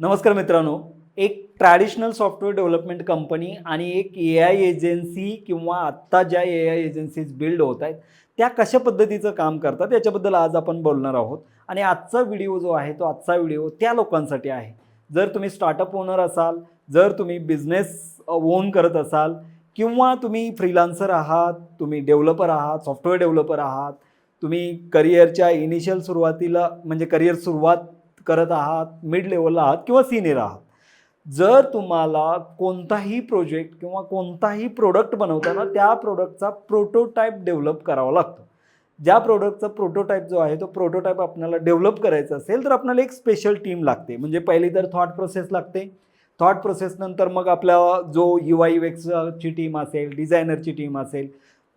नमस्कार मित्रांनो. एक ट्रॅडिशनल सॉफ्टवेअर डेव्हलपमेंट कंपनी आणि एक ए-आय एजन्सी किंवा आत्ता ज्या ए-आय एजन्सीज बिल्ड होत आहेत, त्या कशा पद्धतीचं काम करतात याच्याबद्दल आज आपण बोलणार आहोत. आणि आजचा व्हिडिओ जो आहे तो आजचा व्हिडिओ त्या लोकांसाठी आहे. जर तुम्ही स्टार्टअप ओनर असाल, जर तुम्ही बिझनेस ओन करत असाल किंवा तुम्ही फ्रीलान्सर आहात, तुम्ही डेव्हलपर आहात, सॉफ्टवेअर डेव्हलपर आहात, तुम्ही करिअरच्या इनिशियल सुरुवातीला म्हणजे करिअर सुरुवात करत आहात, मिड लेव्हलला आहात किंवा सीनियर आहात. जर तुम्हाला कोणताही प्रोजेक्ट किंवा कोणताही प्रोडक्ट बनवताना त्या प्रोडक्टचा प्रोटोटाइप डेव्हलप करावा लागतो. ज्या प्रोडक्टचा प्रोटोटाइप जो आहे तो प्रोटोटाइप आपल्याला डेव्हलप करायचा असेल तर आपल्याला एक स्पेशल टीम लागते. म्हणजे पहिली तर थॉट प्रोसेस लागते. थॉट प्रोसेसनंतर मग आपला जो UI/UXची टीम असेल, डिझायनरची टीम असेल,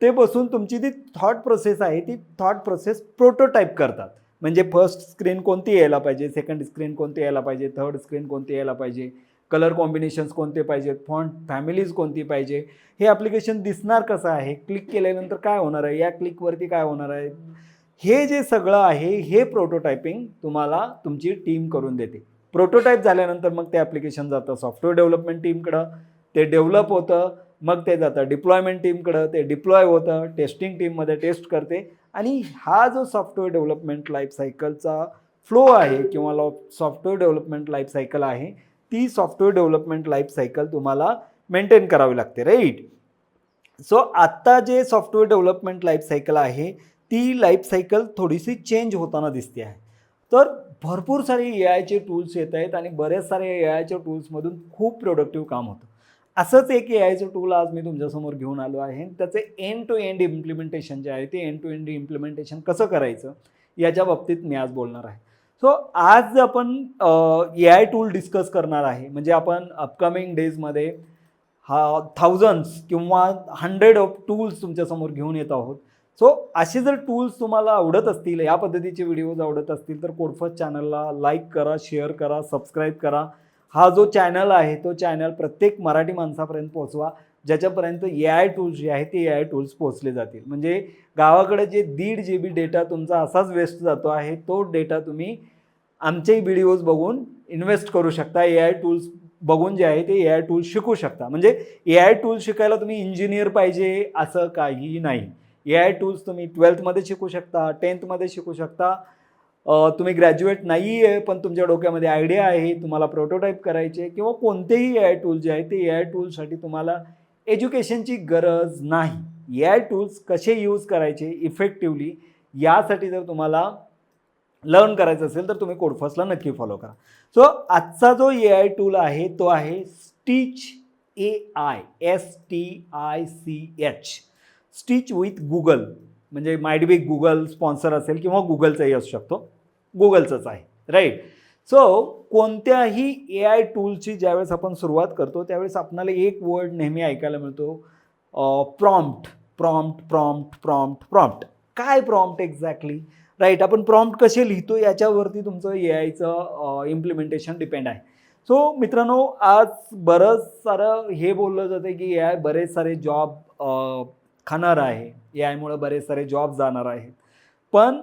ते बसून तुमची ती थॉट प्रोसेस आहे ती थॉट प्रोसेस प्रोटोटाइप करतात. म्हणजे फर्स्ट स्क्रीन कोणती यायला पाहिजे, सेकंड स्क्रीन कोणती यायला पाहिजे, थर्ड स्क्रीन कोणती यायला पाहिजे, कलर कॉम्बिनेशन्स कोणते पाहिजेत, फॉन्ट फॅमिलीज कोणती पाहिजे, हे ॲप्लिकेशन दिसणार कसं आहे, क्लिक केल्यानंतर काय होणार आहे, या क्लिकवरती काय होणार आहे, हे जे सगळं आहे हे प्रोटोटायपिंग तुम्हाला तुमची टीम करून देते. प्रोटोटाईप झाल्यानंतर मग ते ॲप्लिकेशन जातं सॉफ्टवेअर डेव्हलपमेंट टीमकडं, ते डेव्हलप होतं, मग ते जातं डिप्लॉयमेंट टीमकडं, ते डिप्लॉय होतं, टेस्टिंग टीममध्ये टेस्ट करते. आणि हा जो सॉफ्टवेअर डेव्हलपमेंट लाईफ सायकलचा फ्लो आहे किंवा सॉफ्टवेअर डेव्हलपमेंट लाईफ सायकल आहे, ती सॉफ्टवेअर डेव्हलपमेंट लाईफ सायकल तुम्हाला मेंटेन करावी लागते, राईट. सो आत्ता जे सॉफ्टवेअर डेव्हलपमेंट लाईफ सायकल आहे ती लाईफ सायकल थोडीशी चेंज होताना दिसते आहे. तर भरपूर सारे ए-आयचे टूल्स येत आहेत आणि बरेच सारे ए-आयच्या टूल्समधून खूप प्रोडक्टिव्ह काम होतं. असंच एक ए-आयचं टूल आज मी तुमच्यासमोर घेऊन आलो आहे. त्याचे एंड टू एंड इम्प्लिमेंटेशन जे आहे ते एंड टू एंड इम्प्लिमेंटेशन कसं करायचं याच्या बाबतीत मी आज बोलणार आहे. सो आज आपण ए-आय टूल डिस्कस करणार आहे. म्हणजे आपण अपकमिंग डेजमध्ये थाउजंड्स किंवा 100 ऑफ टूल्स तुमच्यासमोर घेऊन येत आहोत. सो असे जर टूल्स तुम्हाला आवडत असतील, या पद्धतीचे व्हिडिओज आवडत असतील तर कोडफस्ट चॅनलला लाईक करा, शेअर करा, सबस्क्राईब करा. हा जो चॅनल आहे तो चॅनल प्रत्येक मराठी माणसापर्यंत पोहोचवा, ज्याच्यापर्यंत ए-आय टूल्स जे आहे ते ए-आय टूल्स पोहोचले जातील. म्हणजे गावाकडे जे 1.5 GB डेटा तुमचा असाच वेस्ट जातो आहे तो डेटा तुम्ही आमचे व्हिडिओज बघून इन्व्हेस्ट करू शकता. ए-आय टूल्स बघून जे आहे ते ए-आय टूल्स शिकू शकता. म्हणजे ए-आय टूल्स शिकायला तुम्ही इंजिनियर पाहिजे असं काही नाही. ए-आय टूल्स तुम्ही 12th शिकू शकता, 10th शिकू शकता. तुम्ही ग्रॅज्युएट नाही आहे पण तुमच्या डोक्यामध्ये आयडिया आहे, तुम्हाला प्रोटोटाईप करायचे किंवा कोणतेही ए-आय टूल जे आहे ते ए-आय टूलसाठी तुम्हाला एज्युकेशनची गरज नाही. ए-आय टूल्स कसे यूज करायचे इफेक्टिवली यासाठी जर तुम्हाला लर्न करायचं असेल तर तुम्ही कोडफस्टला नक्की फॉलो करा. सो आजचा जो ए-आय टूल आहे तो आहे stitch AI, STICH. Stitch with Google. म्हणजे माइट बी गुगल स्पॉन्सर असेल किंवा गुगलचाही असू शकतो, गुगलचंच आहे, राईट. सो कोणत्याही ए-आय टूलची ज्यावेळेस आपण सुरुवात करतो त्यावेळेस आपल्याला एक वर्ड नेहमी ऐकायला मिळतो, prompt. Prompt prompt prompt prompt. काय प्रॉम्प्ट एक्झॅक्टली, राईट. आपण प्रॉम्प्ट कसे लिहितो याच्यावरती तुमचं ए-आयचं इम्प्लिमेंटेशन डिपेंड आहे. सो मित्रांनो, आज बरंच सारं हे बोललं जातं की ए-आय बरेच सारे जॉब खाणार आहे, ए-आयमुळे बरेच सारे जॉब जाणार आहेत. पण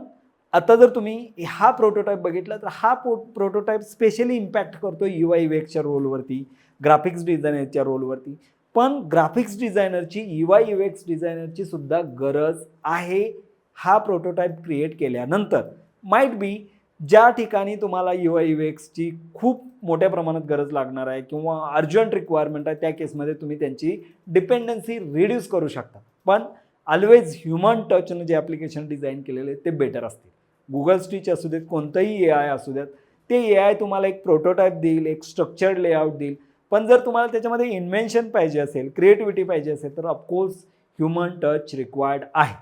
आता जर तुम्ही हा प्रोटोटाईप बघितला तर हा प्रोटोटाईप स्पेशली इम्पॅक्ट करतो UI/UXच्या रोलवरती, ग्राफिक्स डिझायनरच्या रोलवरती. पण ग्राफिक्स डिझायनरची, UI/UX डिझायनरची सुद्धा गरज आहे हा प्रोटोटाईप क्रिएट केल्यानंतर. माइट बी ज्या ठिकाणी तुम्हाला UI/UXची खूप मोठ्या प्रमाणात गरज लागणार आहे किंवा अर्जंट रिक्वायरमेंट आहे त्या केसमध्ये तुम्ही त्यांची डिपेंडन्सी रिड्यूस करू शकता. पण ऑलवेज ह्युमन टचनं जे ॲप्लिकेशन डिझाईन केलेले ते बेटर असतील. गुगल स्टिच असू देत, कोणतंही ए-आय असू द्यात, ते ए-आय तुम्हाला एक प्रोटोटाईप देईल, एक स्ट्रक्चर्ड लेआउट देईल. पण जर तुम्हाला त्याच्यामध्ये इन्व्हेन्शन पाहिजे असेल, क्रिएटिव्हिटी पाहिजे असेल तर ऑफकोर्स ह्युमन टच रिक्वायर्ड आहे.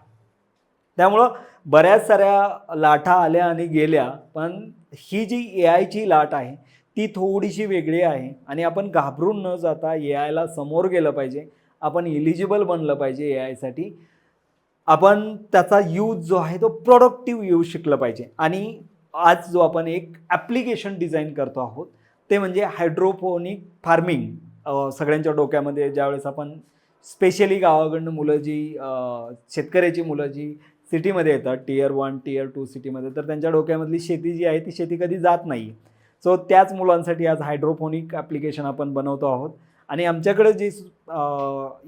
त्यामुळं बऱ्याच साऱ्या लाटा आल्या आणि गेल्या, पण ही जी ए-आयची लाट आहे ती थोडीशी वेगळी आहे आणि आपण घाबरून न जाता ए-आयला समोर गेलं पाहिजे. आपण एलिजिबल बनलं पाहिजे ए-आयसाठी. आपण त्याचा यूज जो आहे तो प्रोडक्टिव्ह यूज शिकलं पाहिजे. आणि आज जो आपण एक ॲप्लिकेशन डिझाईन करतो आहोत ते म्हणजे हायड्रोपोनिक फार्मिंग. सगळ्यांच्या डोक्यामध्ये ज्यावेळेस आपण स्पेशली गावाकडनं मुलं जी शेतकऱ्याची मुलं जी सिटीमध्ये येतात, Tier 1 Tier 2 सिटीमध्ये, तर त्यांच्या डोक्यामधली शेती जी आहे ती शेती कधी जात नाही. सो त्याच मुलांसाठी आज हायड्रोपोनिक ॲप्लिकेशन आपण बनवतो आहोत. आणि आमच्याकडे जी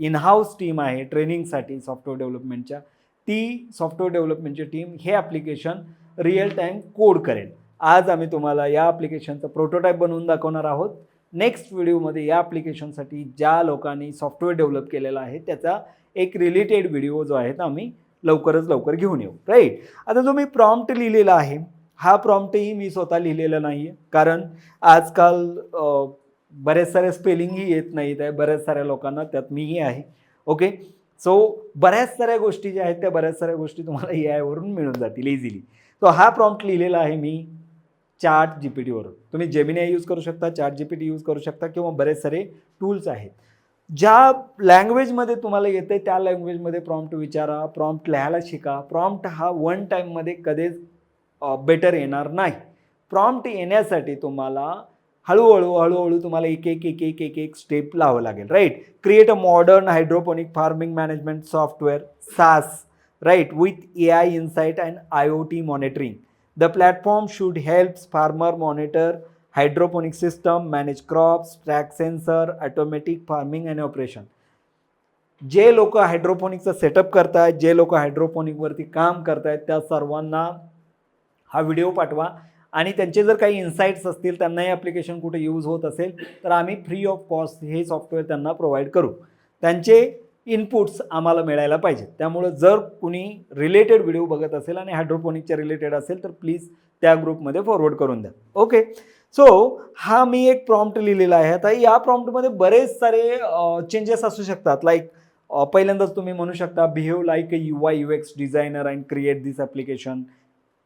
इन हाऊस टीम आहे ट्रेनिंगसाठी सॉफ्टवेअर डेव्हलपमेंटच्या, ती सॉफ्टवेअर डेव्हलपमेंटची टीम हे ॲप्लिकेशन रिअल टाईम कोड करेल. आज आम्ही तुम्हाला या ॲप्लिकेशनचं प्रोटोटाईप बनवून दाखवणार आहोत. नेक्स्ट व्हिडिओमध्ये या ॲप्लिकेशनसाठी ज्या लोकांनी सॉफ्टवेअर डेव्हलप केलेला आहे त्याचा एक रिलेटेड व्हिडिओ जो आहे तो आम्ही लवकरच लवकर घेऊन येऊ. राईट. आता जो मी प्रॉम्प्ट लिहिलेला आहे हा प्रॉम्प्टही मी स्वतः लिहिलेला नाही आहे, कारण आजकाल बरेच सारे स्पेलिंगही येत नाहीत आहे बऱ्याच साऱ्या लोकांना, त्यात मीही आहे. ओके. सो बऱ्याच साऱ्या गोष्टी ज्या आहेत त्या बऱ्याच साऱ्या गोष्टी तुम्हाला AI वरून मिळून जातील इझिली. तो हा प्रॉम्प्ट लिहिलेला आहे मी ChatGPTवरून. तुम्ही जेमिनी यूज करू शकता, ChatGPT यूज करू शकता किंवा बरेच सारे टूल्स आहेत. ज्या लँग्वेजमध्ये तुम्हाला येते त्या लँग्वेजमध्ये प्रॉम्प्ट विचारा, प्रॉम्प्ट लिहायला शिका. प्रॉम्प्ट हा वन टाईममध्ये कधीच बेटर येणार नाही. प्रॉम्प्ट येण्यासाठी तुम्हाला हळूहळू तुम्हाला एक स्टेप लावावं लागेल. Right. Create a modern hydroponic farming management software SaaS, right, with AI insight and IoT monitoring. The platform should help farmer monitor hydroponic system, manage crops, track sensor, automatic farming and operation. जे लोक हायड्रोपोनिकचा setup करतायत, जे लोक हायड्रोपोनिकवरती काम करतायत त्या सर्वांना हा व्हिडिओ पाठवा आणि त्यांचे जर काही इन्साइट्स असतील, त्यांना हे ॲप्लिकेशन कुठे यूज होत असेल तर आम्ही फ्री ऑफ कॉस्ट हे सॉफ्टवेअर त्यांना प्रोव्हाइड करू. त्यांचे इनपुट्स आम्हाला मिळायला पाहिजेत. त्यामुळं जर कुणी रिलेटेड व्हिडिओ बघत असेल आणि हायड्रोपोनिकच्या रिलेटेड असेल तर प्लीज त्या ग्रुपमध्ये फॉरवर्ड करून द्या. ओके. सो हा मी एक प्रॉम्प्ट लिहिलेला आहे. आता या प्रॉम्प्टमध्ये बरेच सारे चेंजेस असू शकतात. लाईक पहिल्यांदाच तुम्ही म्हणू शकता behave like a UI UX designer and create this application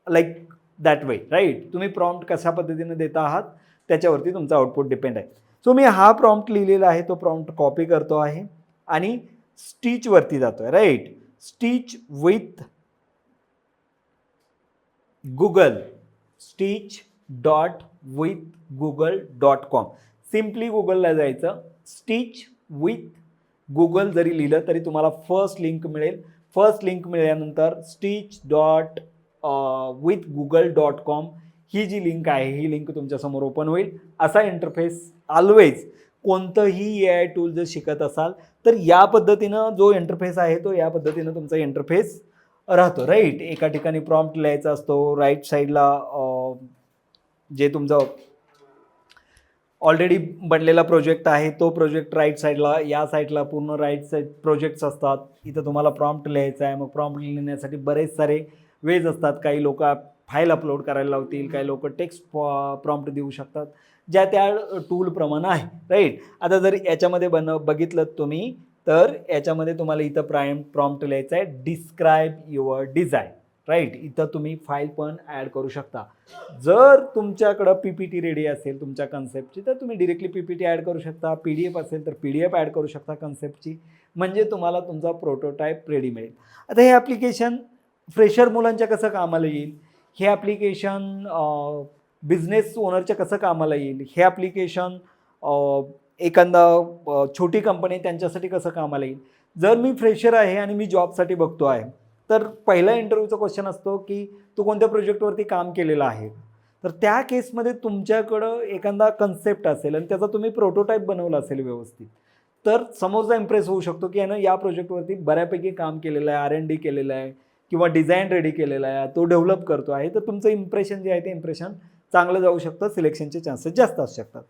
like that way. Right. तुम्ही प्रॉम्प्ट कशा पद्धतीने देता आहात त्याच्यावरती तुमचा आउटपुट डिपेंड आहे. सो मी हा प्रॉम्प्ट लिहिलेला आहे तो प्रॉम्प्ट कॉपी करतो आहे आणि स्टिचवरती जातो आहे. Right. Stitch with Google, stitch.withgoogle.com. Simply गुगलला जायचं. स्टिच विथ गुगल जरी लिहिलं तरी तुम्हाला फर्स्ट लिंक मिळेल. फर्स्ट लिंक मिळाल्यानंतर stitch.withgoogle.com ही जी लिंक आहे ही लिंक तुमच्यासमोर ओपन होईल. असा इंटरफेस ऑलवेज कोणतंही AI टूल जर शिकत असाल तर या पद्धतीनं जो इंटरफेस आहे तो या पद्धतीनं तुमचा इंटरफेस राहतो. राईट. एका ठिकाणी प्रॉम्प्ट लिहायचा असतो. राईट साईडला जे तुमचं ऑलरेडी बनलेला प्रोजेक्ट आहे तो प्रोजेक्ट राईट साईडला, या साईडला पूर्ण राईट साईड प्रोजेक्ट्स असतात. इथं तुम्हाला प्रॉम्प्ट लिहायचा आहे. मग प्रॉम्प्ट लिहिण्यासाठी बरेच सारे वेज असतात. काही लोक फाईल अपलोड करायला लावतील, काही लोक टेक्स्ट प्रॉम्प्ट देऊ शकतात, ज्या त्या टूलप्रमाणे आहे. राईट. आता जर याच्यामध्ये बघितलं तुम्ही तर याच्यामध्ये तुम्हाला इथं प्रॉम्प्ट लिहायचं आहे डिस्क्राईब युअर डिझाईन. राईट. इथं तुम्ही फाईल पण ॲड करू शकता. जर तुमच्याकडं PPT रेडी असेल तुमच्या कन्सेप्टची तर तुम्ही डिरेक्टली PPT ॲड करू शकता. PDF असेल तर PDF ॲड करू शकता कन्सेप्टची, म्हणजे तुम्हाला तुमचा प्रोटोटाईप रेडी मिळेल. आता हे ॲप्लिकेशन फ्रेशर मुलांच्या कसं कामाला येईल, हे ॲप्लिकेशन बिझनेस ओनरच्या कसं कामाला येईल, हे ॲप्लिकेशन एखादा छोटी कंपनी त्यांच्यासाठी कसं कामाला येईल. जर मी फ्रेशर आहे आणि मी जॉबसाठी बघतो आहे तर पहिला इंटरव्ह्यूचा क्वेश्चन असतो की तू कोणत्या प्रोजेक्टवरती काम केलेलं आहे. तर त्या केसमध्ये तुमच्याकडं एखादा कन्सेप्ट असेल आणि त्याचा तुम्ही प्रोटोटाईप बनवला असेल व्यवस्थित तर समोरचा इम्प्रेस होऊ शकतो की यानं या प्रोजेक्टवरती बऱ्यापैकी काम केलेलं आहे, R&D केलेलं आहे किंवा डिझाईन रेडी केलेला आहे, तो डेव्हलप करतो आहे. तर तुमचं इम्प्रेशन जे आहे ते इम्प्रेशन चांगलं जाऊ शकतं. सिलेक्शनचे चान्सेस जास्त असू शकतात.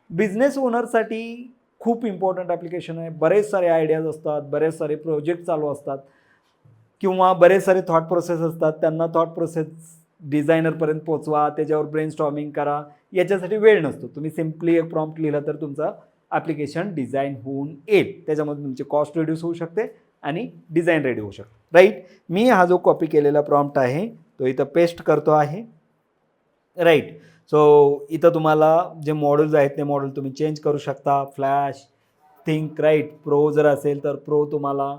बिझनेस ओनरसाठी खूप इम्पॉर्टंट ॲप्लिकेशन आहे. बरेच सारे आयडियाज असतात, बरेच सारे प्रोजेक्ट चालू असतात किंवा बरेच सारे थॉट प्रोसेस असतात. त्यांना थॉट प्रोसेस डिझायनरपर्यंत पोचवा, त्याच्यावर ब्रेनस्टॉर्मिंग करा, याच्यासाठी वेळ नसतो. तुम्ही सिम्पली एक प्रॉम्प्ट लिहिला तर तुमचा ॲप्लिकेशन डिझाईन होऊन येईल. त्याच्यामध्ये तुमची कॉस्ट रिड्यूस होऊ शकते आणि डिझाईन रेडी होऊ शकते. राईट. मी हा जो कॉपी केलेला प्रॉम्प्ट आहे तो इथं पेस्ट करतो आहे. राईट. सो इथं तुम्हाला जे मॉडेल्स आहेत ते मॉडेल तुम्ही चेंज करू शकता. Flash, think, right. प्रो जर असेल तर प्रो तुम्हाला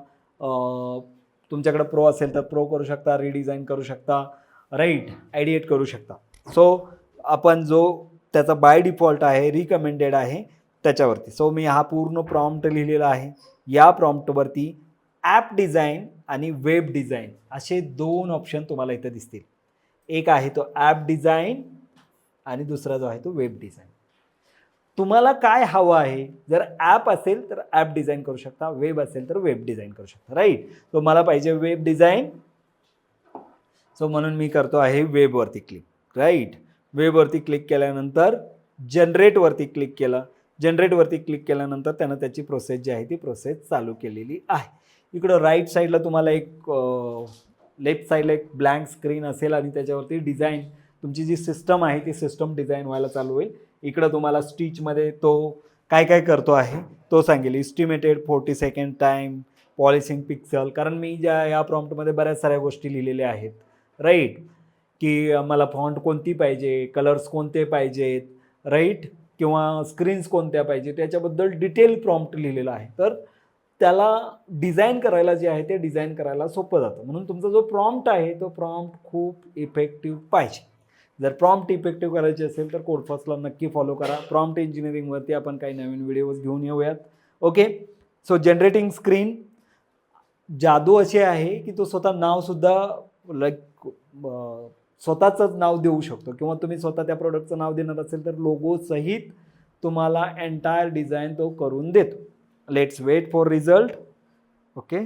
तुमच्याकडे प्रो असेल तर प्रो करू शकता, रिडिझाईन करू शकता. राईट. ॲडिएट करू शकता. सो आपण जो त्याचा बाय डिफॉल्ट आहे रिकमेंडेड आहे त्याच्यावरती. सो मी हा पूर्ण प्रॉम्प्ट लिहिलेला आहे. या प्रॉम्प्टवरती ॲप डिझाईन आणि वेब डिझाईन असे दोन ऑप्शन तुम्हाला इथं दिसतील. एक आहे तो ॲप डिझाईन आणि दुसरा जो आहे तो वेब डिझाईन. तुम्हाला काय हवं आहे, जर ॲप असेल तर ॲप डिझाईन करू शकता, वेब असेल तर वेब डिझाईन करू शकता, राईट. तो मला पाहिजे वेब डिझाईन, सो म्हणून मी करतो आहे वेबवरती क्लिक, राईट. वेबवरती क्लिक केल्यानंतर जनरेटवरती क्लिक केलं. जनरेटवरती क्लिक केल्यानंतर त्यानं त्याची प्रोसेस जी आहे ती प्रोसेस चालू केलेली आहे. इकडं राईट साईडला तुम्हाला एक लेफ्ट साईडला एक ब्लँक स्क्रीन असेल आणि त्याच्यावरती डिझाईन, तुमची जी सिस्टम आहे ती सिस्टम डिझाईन व्हायला चालू होईल. इकडं तुम्हाला स्टिचमध्ये तो काय काय करतो आहे तो सांगेल. Estimated 40 second time, polishing pixel, कारण मी या प्रॉम्प्टमध्ये बऱ्याच साऱ्या गोष्टी लिहिलेल्या आहेत, राईट. की मला फॉन्ट कोणती पाहिजे, कलर्स कोणते पाहिजेत, राईट, किंवा स्क्रीन्स कोणत्या पाहिजे, त्याच्याबद्दल डिटेल प्रॉम्प्ट लिहिलेला आहे. तर त्याला डिझाईन करायला जे आहे ते डिझाईन करायला सोपं जातं. म्हणून तुमचा जो प्रॉम्प्ट आहे तो प्रॉम्प्ट खूप इफेक्टिव्ह पाहिजे. जर प्रॉम्प्ट इफेक्टिव्ह करायचे असेल तर कोडफॉसला नक्की फॉलो करा. प्रॉम्प्ट इंजिनिअरिंगवरती आपण काही नवीन व्हिडिओज घेऊन येऊयात. ओके. सो जनरेटिंग स्क्रीन, जादू अशी आहे की तो स्वतः नावसुद्धा लाईक स्वतःचंच नाव देऊ शकतो, किंवा तुम्ही स्वतः त्या प्रोडक्टचं नाव देणार असेल तर लोगो सहित तुम्हाला एंटायर डिझाईन तो करून देतो. Let's wait for result. Okay.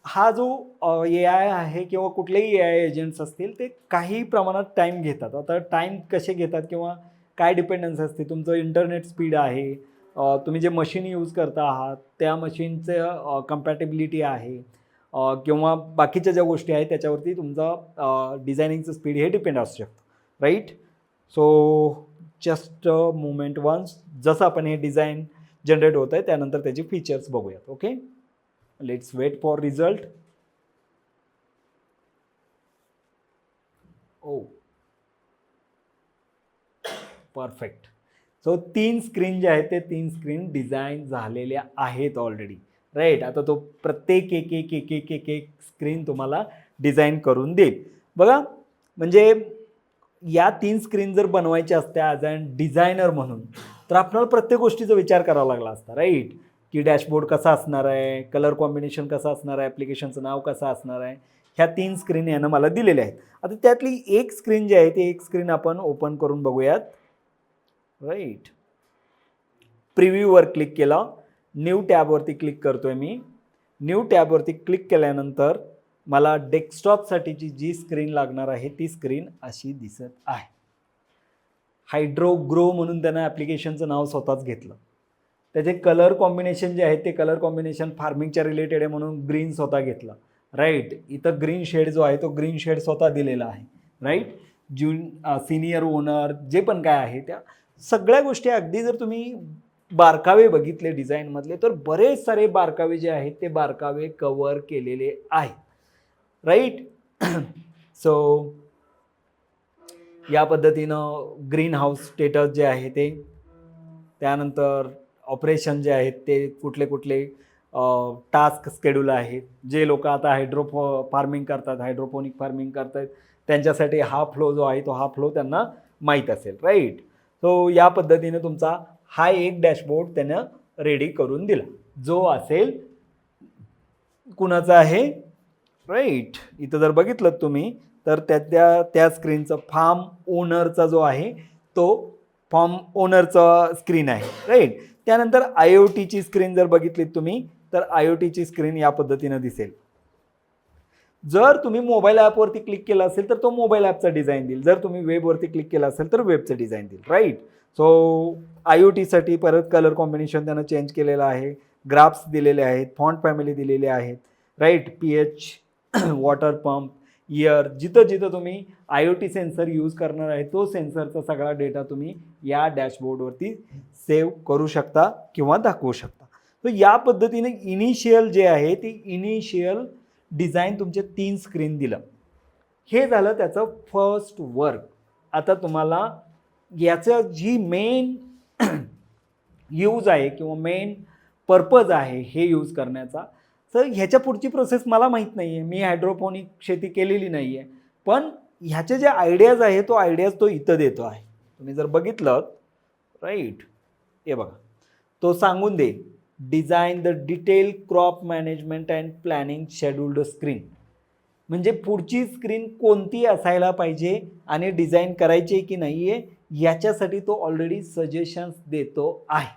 हा जो AI आहे किंवा कुठलेही AI एजंट्स असतील ते काही प्रमाणात टाईम घेतात. आता टाईम कसे घेतात किंवा काय डिपेंडन्स असते, तुमचं इंटरनेट स्पीड आहे, तुम्ही जे मशीन यूज करता आहात त्या मशीनचं कम्पॅटेबिलिटी आहे, किंवा बाकीच्या ज्या गोष्टी आहेत त्याच्यावरती तुमचं डिझायनिंगचं स्पीड हे डिपेंड असू शकतं, right. So just moment once, जसं आपण हे डिझाईन जनरेट होत आहे त्यानंतर त्याची फीचर्स बघूयात. Okay. Let's wait for result. Oh perfect. So 3 screen जे आहेत ते 3 स्क्रीन डिझाईन झालेल्या आहेत ऑलरेडी, राईट. आता तो प्रत्येक एक स्क्रीन तुम्हाला डिझाईन करून देईल. बघा, म्हणजे या 3 स्क्रीन जर बनवायच्या असत्या ॲज अ डिझायनर म्हणून तर आपल्याला प्रत्येक गोष्टीचा विचार करावा लागला असता, राईट. की डॅशबोर्ड कसा असणार आहे, कलर कॉम्बिनेशन कसं असणार आहे, ॲप्लिकेशनचं नाव कसं असणार आहे, ह्या 3 स्क्रीन यानं मला दिलेल्या आहेत. आता त्यातली एक स्क्रीन जी आहे ती एक स्क्रीन आपण ओपन करून बघूयात, राईट. प्रिव्ह्यूवर क्लिक केला, न्यू टॅबवरती क्लिक करतोय मी. न्यू टॅबवरती क्लिक केल्यानंतर मला डेस्कटॉपसाठीची जी स्क्रीन लागणार आहे ती स्क्रीन अशी दिसत आहे. हायड्रो ग्रो म्हणून त्यानं ॲप्लिकेशनचं नाव स्वतःच घेतलं. त्याचे कलर कॉम्बिनेशन जे आहे ते कलर कॉम्बिनेशन फार्मिंगच्या रिलेटेड आहे म्हणून ग्रीन स्वतः घेतलं, राईट. इथं ग्रीन शेड जो आहे तो ग्रीन शेड स्वतः दिलेला आहे, राईट. सिनियर ओनर जे पण काय आहे त्या सगळ्या गोष्टी अगदी जर तुम्ही बारकावे बघितले डिझाईनमधले तर बरेच सारे बारकावे जे आहेत ते बारकावे कव्हर केलेले आहेत, राईट. सो या पद्धतीनं ग्रीन हाऊस स्टेटस जे आहे ते, त्यानंतर ऑपरेशन जे आहेत ते कुठले कुठले टास्क शेड्यूल आहेत, जे लोक आता फार्मिंग करतात, हायड्रोपोनिक फार्मिंग करतात त्यांच्यासाठी हा फ्लो जो आहे तो हा फ्लो त्यांना माहीत असेल, राईट. सो या पद्धतीने तुमचा हा एक डॅशबोर्ड त्यानं रेडी करून दिला, जो असेल कुणाचा आहे, राईट. इथं जर बघितलं तुम्ही तर त्या स्क्रीनचं फार्म ओनरचा जो आहे तो फार्म ओनरचा स्क्रीन आहे, राईट. त्यानंतर IoTची स्क्रीन जर बघितलीत तुम्ही तर IoTची स्क्रीन या पद्धतीनं दिसेल. जर तुम्ही मोबाईल ॲपवरती क्लिक केलं असेल तर तो मोबाईल ॲपचं डिझाईन देईल, जर तुम्ही वेबवरती क्लिक केलं असेल तर वेबचं डिझाईन देईल, राईट. सो IoTसाठी परत कलर कॉम्बिनेशन त्यानं चेंज केलेलं आहे, ग्राफ्स दिलेले आहेत, फॉन्ट फॅमिली दिलेले आहेत, right. pH, water pump, year, जिथं जिथं तुम्ही IoT सेन्सर यूज करणार आहे तो सेन्सरचा सगळा डेटा तुम्ही या डॅशबोर्डवरती सेव्ह करू शकता किंवा दाखवू शकता. तर या पद्धतीने इनिशियल जे आहे ते इनिशियल डिझाईन तुमचे 3 स्क्रीन दिलं. हे झालं त्याचं फर्स्ट वर्क. आता तुम्हाला याचं जी मेन यूज आहे किंवा मेन पर्पज आहे हे यूज करण्याचा, तर ह्याच्या पुढची प्रोसेस मला माहीत नाही आहे, मी हायड्रोपोनिक शेती केलेली नाही आहे, पण ह्याचे जे आयडियाज आहे तो आयडियाज तो इथं देतो आहे. तुम्ही जर बघितलं, राईट, हे बघा, तो सांगून दे design the detail crop management and planning scheduled screen. म्हणजे पुढची स्क्रीन कोणती असायला पाहिजे आणि डिझाईन करायची की नाही आहे याच्यासाठी तो ऑलरेडी सजेशन्स देतो आहे.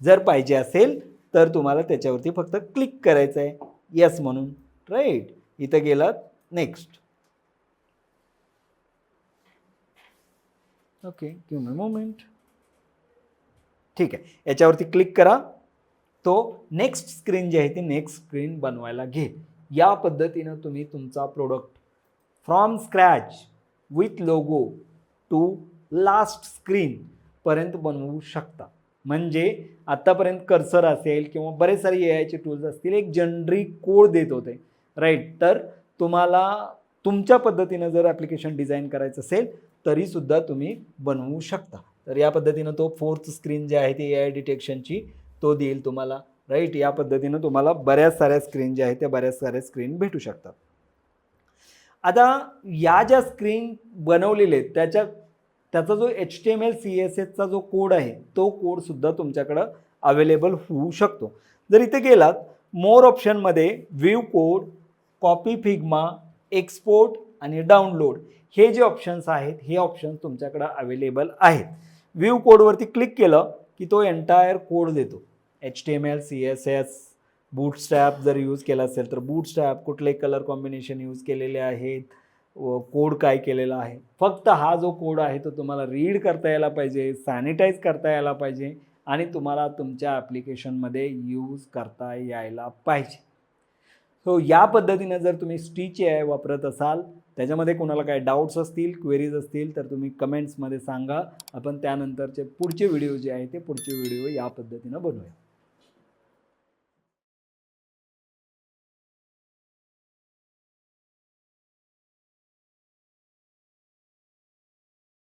जर पाहिजे असेल तर तुम्हाला त्याच्यावरती फक्त क्लिक करायचं आहे येस म्हणून, राईट. इथं गेलात next. Okay, give me moment. ठीक आहे, याच्यावरती क्लिक करा. तो नेक्स्ट स्क्रीन जी आहे ती नेक्स्ट स्क्रीन बनवायला घे. या पद्धतीनं तुम्ही तुमचा product from scratch with logo to last screen पर्यंत बनवू शकता. म्हणजे आत्तापर्यंत कर्सर असेल किंवा बरेच सारे AI चे टूल्स असतील, एक जनरिक कोड देत होते, राईट. तर तुम्हाला तुमच्या पद्धतीनं जर ॲप्लिकेशन डिझाईन करायचं असेल तरीसुद्धा तुम्ही बनवू शकता. तर या पद्धतीनं तो फोर्थ स्क्रीन जी आहे ती AI डिटेक्शनची तो देईल तुम्हाला, राईट. या पद्धतीनं तुम्हाला बऱ्याच साऱ्या स्क्रीन ज्या आहेत त्या बऱ्याच साऱ्या स्क्रीन भेटू शकतात. आता या ज्या स्क्रीन बनवलेले आहेत त्याचा जो HTML CSSचा जो कोड आहे तो कोडसुद्धा तुमच्याकडं अवेलेबल होऊ शकतो. जर इथे गेलात मोर ऑप्शनमध्ये view code, copy Figma, export आणि डाउनलोड हे जे ऑप्शन्स आहेत हे ऑप्शन्स तुमच्याकडं अवेलेबल आहेत. व्ह्यू कोडवरती क्लिक केलं की तो एंटायर कोड देतो. HTML CSS बूटस्ट्रॅप जर यूज केला असेल तर बूटस्ट्रॅप, कुठले कलर कॉम्बिनेशन यूज केलेले आहेत, कोड काय केलेला आहे. फक्त हा जो कोड आहे तो तुम्हाला रीड करता यायला पाहिजे, सॅनिटाईज करता यायला पाहिजे आणि तुम्हाला तुमच्या ॲप्लिकेशनमध्ये यूज करता यायला पाहिजे. सो या पद्धतीने जर तुम्ही स्टिच AI वापरत असाल, त्याच्यामध्ये कोणाला काय डाऊट्स असतील, क्वेरीज असतील तर तुम्ही कमेंट्समध्ये सांगा. आपण त्यानंतरचे पुढचे व्हिडिओ जे आहे ते पुढचे व्हिडिओ या पद्धतीनं बनवूया.